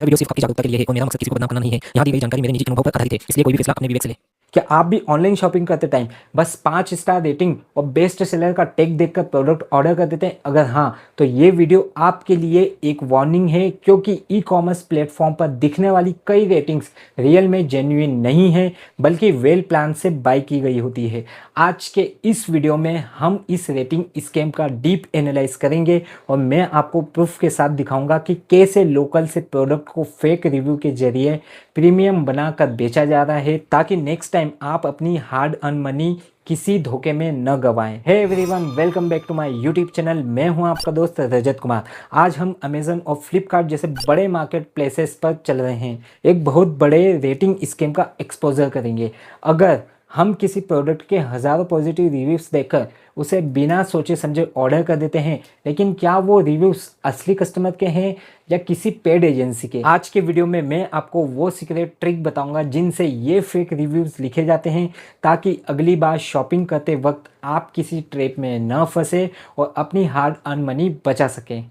Video सिर्फ आपकी जागरूकता के लिए है और मेरा मकसद किसी को बदनाम करना नहीं है। यहाँ दी गई जानकारी मेरे निजी अनुभव पर आधारित है, इसलिए कोई भी फैसला अपने विवेक से ले। क्या आप भी ऑनलाइन शॉपिंग करते टाइम बस 5 स्टार रेटिंग और बेस्ट सेलर का टैग देखकर प्रोडक्ट ऑर्डर कर देते हैं? अगर हाँ, तो ये वीडियो आपके लिए एक वार्निंग है, क्योंकि ई कॉमर्स प्लेटफॉर्म पर दिखने वाली कई रेटिंग्स रियल में जेन्युइन नहीं है, बल्कि वेल प्लान से बाय की गई होती है। आज के इस वीडियो में हम इस रेटिंग स्कैम का डीप एनालाइज करेंगे और मैं आपको प्रूफ के साथ दिखाऊंगा कि कैसे लोकल से प्रोडक्ट को फेक रिव्यू के जरिए प्रीमियम बनाकर बेचा जा रहा है, ताकि नेक्स्ट टाइम आप अपनी हार्ड अर्न मनी किसी धोखे में न गवाएं। Hey everyone, welcome back to my YouTube channel. मैं हूं आपका दोस्त रजत कुमार। आज हम अमेजन और फ्लिपकार्ट जैसे बड़े मार्केट प्लेसेस पर चल रहे हैं, एक बहुत बड़े रेटिंग स्कैम का एक्सपोजर करेंगे। अगर हम किसी प्रोडक्ट के हज़ारों पॉजिटिव रिव्यूज़ देखकर उसे बिना सोचे समझे ऑर्डर कर देते हैं, लेकिन क्या वो रिव्यूज़ असली कस्टमर के हैं या किसी पेड एजेंसी के? आज के वीडियो में मैं आपको वो सीक्रेट ट्रिक बताऊंगा जिनसे ये फेक रिव्यूज़ लिखे जाते हैं, ताकि अगली बार शॉपिंग करते वक्त आप किसी ट्रैप में न फंसे और अपनी हार्ड अर्न मनी बचा सकें।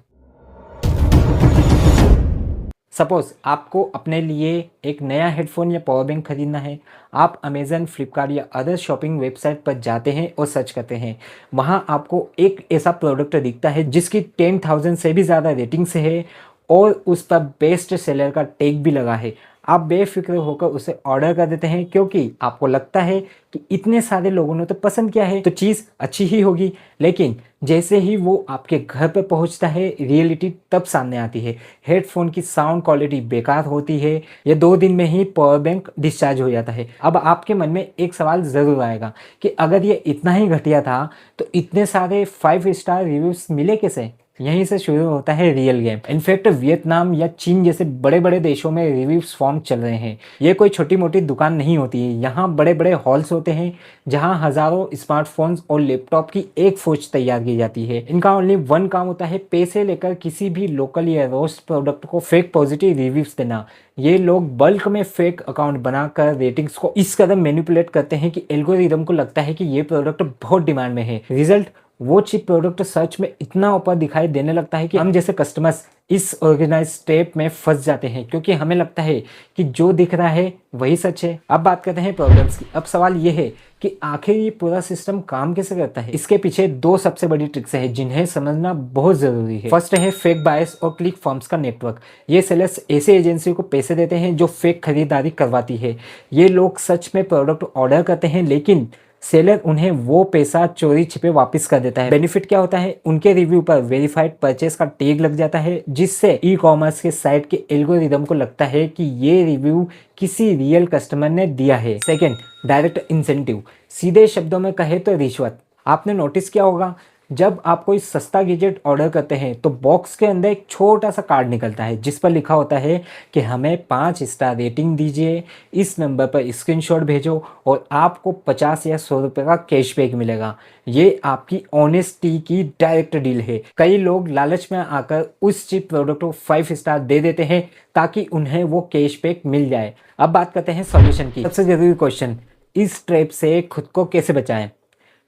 सपोज़ आपको अपने लिए एक नया हेडफोन या पावर बैंक खरीदना है। आप अमेज़न, फ्लिपकार्ट या अदर शॉपिंग वेबसाइट पर जाते हैं और सर्च करते हैं। वहाँ आपको एक ऐसा प्रोडक्ट दिखता है जिसकी 10,000 से भी ज़्यादा रेटिंग्स है और उस पर बेस्ट सेलर का टैग भी लगा है। आप बेफिक्र होकर उसे ऑर्डर कर देते हैं, क्योंकि आपको लगता है कि इतने सारे लोगों ने तो पसंद किया है तो चीज़ अच्छी ही होगी। लेकिन जैसे ही वो आपके घर पर पहुंचता है, रियलिटी तब सामने आती है। हेडफोन की साउंड क्वालिटी बेकार होती है, या 2 दिन में ही पावर बैंक डिस्चार्ज हो जाता है। अब आपके मन में एक सवाल ज़रूर आएगा कि अगर ये इतना ही घटिया था तो इतने सारे 5 स्टार रिव्यूज़ मिले कैसे? यहीं से शुरू होता है रियल गेम। इनफैक्ट वियतनाम या चीन जैसे बड़े बड़े देशों में रिव्यूज फॉर्म चल रहे हैं। ये कोई छोटी मोटी दुकान नहीं होती है। यहाँ बड़े बड़े हॉल्स होते हैं जहाँ हज़ारों स्मार्टफोन्स और लैपटॉप की एक फौज तैयार की जाती है। इनका ओनली वन काम होता है, पैसे लेकर किसी भी लोकल या रोस्ट प्रोडक्ट को फेक पॉजिटिव रिव्यूज देना। ये लोग बल्क में फेक अकाउंट बनाकर रेटिंग्स को इस कदर मैनिपुलेट करते हैं कि एल्गोरिदम को लगता है कि ये प्रोडक्ट बहुत डिमांड में है। रिजल्ट, वो चीप प्रोडक्ट सर्च में इतना ऊपर दिखाई देने लगता है कि हम जैसे कस्टमर्स इस ऑर्गेनाइज ट्रैप में फंस जाते हैं, क्योंकि हमें लगता है कि जो दिख रहा है वही सच है। अब बात करते हैं प्रॉब्लम्स की। अब सवाल ये है कि आखिर ये पूरा सिस्टम काम कैसे करता है। इसके पीछे 2 सबसे बड़ी ट्रिक्स हैं जिन्हें समझना बहुत जरूरी है। फर्स्ट है फेक बायस और क्लिक फॉर्म्स का नेटवर्क। ये सेलर्स ऐसे एजेंसियों को पैसे देते हैं जो फेक खरीदारी करवाती है। ये लोग सच में प्रोडक्ट ऑर्डर करते हैं, लेकिन सेलर उन्हें वो पैसा चोरी छिपे वापस कर देता है। बेनिफिट क्या होता है? उनके रिव्यू पर वेरीफाइड परचेस का टैग लग जाता है, जिससे ई कॉमर्स के साइट के एल्गोरिदम को लगता है कि ये रिव्यू किसी रियल कस्टमर ने दिया है। Second, direct incentive. सीधे शब्दों में कहे तो रिश्वत। आपने नोटिस किया होगा, जब आप कोई सस्ता गैजेट ऑर्डर करते हैं तो बॉक्स के अंदर एक छोटा सा कार्ड निकलता है जिस पर लिखा होता है कि हमें 5 स्टार रेटिंग दीजिए, इस नंबर पर स्क्रीनशॉट भेजो और आपको 50 या 100 रुपये का कैशबैक मिलेगा। ये आपकी ऑनेस्टी की डायरेक्ट डील है। कई लोग लालच में आकर उस चीप प्रोडक्ट को 5 स्टार दे देते हैं ताकि उन्हें वो कैशबैक मिल जाए। अब बात करते हैं सॉल्यूशन की। सबसे जरूरी क्वेश्चन, इस ट्रैप से खुद को कैसे बचाएं?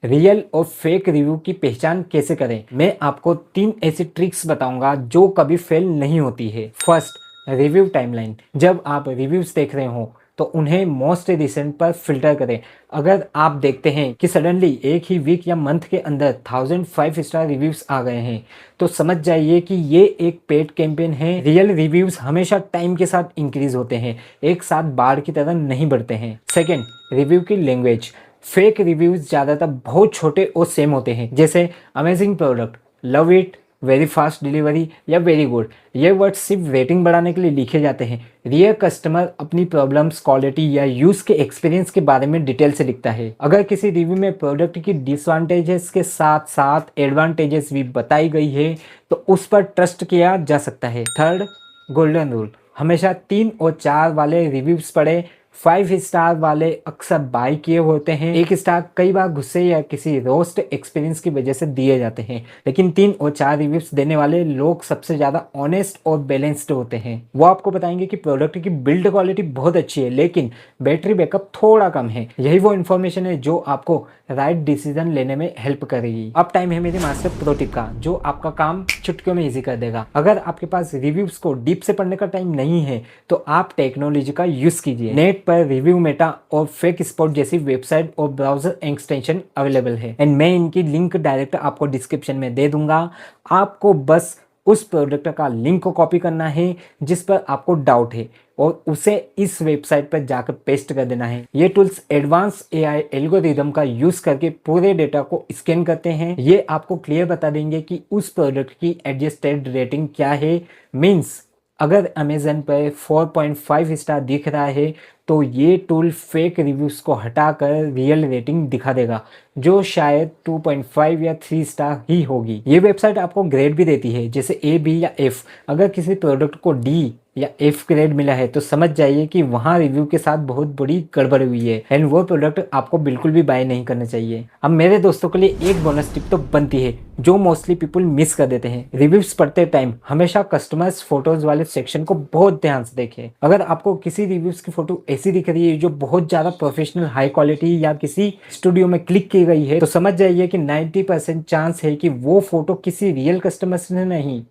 रियल और फेक रिव्यू की पहचान कैसे करें? मैं आपको 3 ऐसी ट्रिक्स बताऊंगा जो कभी फेल नहीं होती है। First, review timeline. जब आप रिव्यूज देख रहे हो तो उन्हें मोस्ट रिसेंट पर फिल्टर करें। अगर आप देखते हैं कि सडनली एक ही वीक या मंथ के अंदर 1000 5 स्टार रिव्यूज आ गए हैं, तो समझ जाइए कि ये एक पेड कैंपेन है। रियल रिव्यूज हमेशा टाइम के साथ इंक्रीज होते हैं, एक साथ बाढ़ की तरह नहीं बढ़ते हैं। सेकेंड, रिव्यू की लैंग्वेज। फेक रिव्यूज ज़्यादातर बहुत छोटे और सेम होते हैं, जैसे amazing product, love it, very fast delivery या वेरी गुड। ये वर्ड सिर्फ रेटिंग बढ़ाने के लिए लिखे जाते हैं। रियल कस्टमर अपनी प्रॉब्लम्स, क्वालिटी या यूज़ के एक्सपीरियंस के बारे में डिटेल से लिखता है। अगर किसी रिव्यू में प्रोडक्ट की डिसएडवांटेजेस के साथ साथ एडवांटेजेस भी बताई गई है तो उस पर ट्रस्ट किया जा सकता है। Third, golden rule. हमेशा 3 और 4 वाले रिव्यूज़ पढ़ें। 5 स्टार वाले अक्सर बाय किए होते हैं। 1 स्टार कई बार गुस्से या किसी रोस्ट एक्सपीरियंस की वजह से दिए जाते हैं, लेकिन 3 और 4 रिव्यूज देने वाले लोग सबसे ज्यादा ऑनेस्ट और बैलेंस्ड होते हैं। वो आपको बताएंगे कि प्रोडक्ट की बिल्ड क्वालिटी बहुत अच्छी है, लेकिन बैटरी बैकअप थोड़ा कम है। यही वो इन्फॉर्मेशन है जो आपको राइट डिसीजन लेने में हेल्प करेगी। अब टाइम है मेरे मास्टर प्रो टिप का, जो आपका काम चुटकियों में इजी कर देगा। अगर आपके पास रिव्यूज को डीप से पढ़ने का टाइम नहीं है तो आप टेक्नोलॉजी का यूज कीजिए। नेट पर रिव्यू मेटा और फेक स्पॉट जैसी वेबसाइट और ब्राउजर एक्सटेंशन अवेलेबल है, एंड मैं इनकी लिंक डायरेक्ट आपको डिस्क्रिप्शन में दे दूंगा। आपको बस उस प्रोडक्ट का लिंक को कॉपी करना है जिस पर आपको डाउट है और उसे इस वेबसाइट पर जाकर पेस्ट कर देना है। ये टूल्स एडवांस एआई एल्गोरिदम का यूज करके पूरे डेटा को स्कैन करते हैं। ये आपको क्लियर बता देंगे कि उस प्रोडक्ट की एडजस्टेड रेटिंग क्या है। मीन्स अगर अमेजन पर 4.5 स्टार दिख रहा है तो ये टूल फेक रिव्यूज को हटाकर रियल रेटिंग दिखा देगा, जो शायद 2.5 या 3 स्टार ही होगी। ये वेबसाइट आपको ग्रेड भी देती है, जैसे ए, बी या एफ। अगर किसी प्रोडक्ट को डी या एफ ग्रेड मिला है तो समझ जाइए कि वहाँ रिव्यू के साथ बहुत बड़ी गड़बड़ हुई है, एंड वो प्रोडक्ट आपको बिल्कुल भी बाय नहीं करना चाहिए। अब मेरे दोस्तों के लिए एक बोनस टिप तो बनती है, जो मोस्टली पीपल मिस कर देते हैं। रिव्यूज पढ़ते टाइम हमेशा कस्टमर्स फोटोज वाले सेक्शन को बहुत ध्यान से देखें। अगर आपको किसी रिव्यूज की फोटो ऐसी दिख रही है जो बहुत ज्यादा प्रोफेशनल, हाई क्वालिटी या किसी स्टूडियो में क्लिक की गई है, तो समझ जाइए कि 90% चांस है कि वो फोटो किसी रियल कस्टमर ने नहीं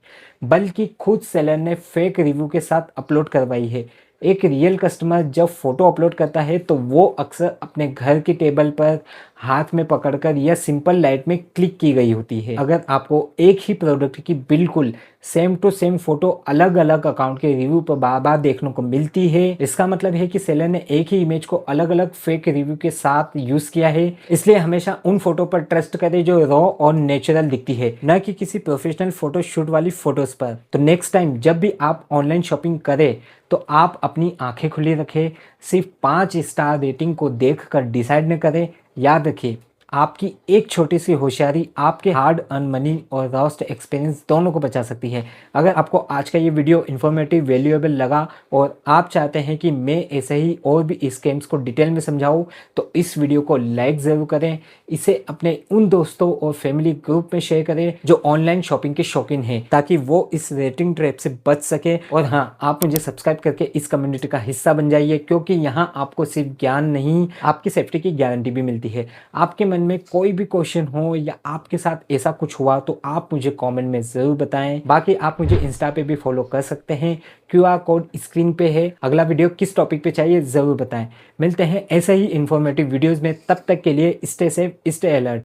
बल्कि खुद सेलर ने फेक रिव्यू के साथ अपलोड करवाई है। एक रियल कस्टमर जब फोटो अपलोड करता है तो वो अक्सर अपने घर की टेबल पर हाथ में पकड़कर या सिंपल लाइट में क्लिक की गई होती है। अगर आपको एक ही प्रोडक्ट की बिल्कुल सेम टू सेम फोटो अलग अलग अकाउंट के रिव्यू पर बार बार देखने को मिलती है, इसका मतलब है कि सेलर ने एक ही इमेज को अलग अलग फेक रिव्यू के साथ यूज किया है। इसलिए हमेशा उन फोटो पर ट्रस्ट करें जो रॉ और नेचुरल दिखती है, न कि किसी प्रोफेशनल फोटो शूट वाली फोटोज पर। तो नेक्स्ट टाइम जब भी आप ऑनलाइन शॉपिंग करें तो आप अपनी आंखें खुली रखें, सिर्फ 5 स्टार रेटिंग को देखकर डिसाइड न करें। याद रखिए, आपकी एक छोटी सी होशियारी आपके हार्ड अर्न मनी और रॉस्ट एक्सपीरियंस दोनों को बचा सकती है। अगर आपको आज का ये वीडियो इन्फॉर्मेटिव, वैल्यूएबल लगा और आप चाहते हैं कि मैं ऐसे ही और भी स्कैम्स को डिटेल में समझाऊं, तो इस वीडियो को लाइक ज़रूर करें। इसे अपने उन दोस्तों और फैमिली ग्रुप में शेयर करें जो ऑनलाइन शॉपिंग के शौकीन हैं, ताकि वो इस रेटिंग ट्रैप से बच सके। और हाँ, आप मुझे सब्सक्राइब करके इस कम्युनिटी का हिस्सा बन जाइए, क्योंकि यहाँ आपको सिर्फ ज्ञान नहीं, आपकी सेफ्टी की गारंटी भी मिलती है। आपके मन में कोई भी क्वेश्चन हो या आपके साथ ऐसा कुछ हुआ तो आप मुझे कमेंट में जरूर बताएं। बाकी आप मुझे इंस्टा पे भी फॉलो कर सकते हैं, QR कोड स्क्रीन पे है। अगला वीडियो किस टॉपिक पे चाहिए जरूर बताएं। मिलते हैं ऐसे ही इंफॉर्मेटिव वीडियोस में, तब तक के लिए स्टे सेफ, स्टे अलर्ट।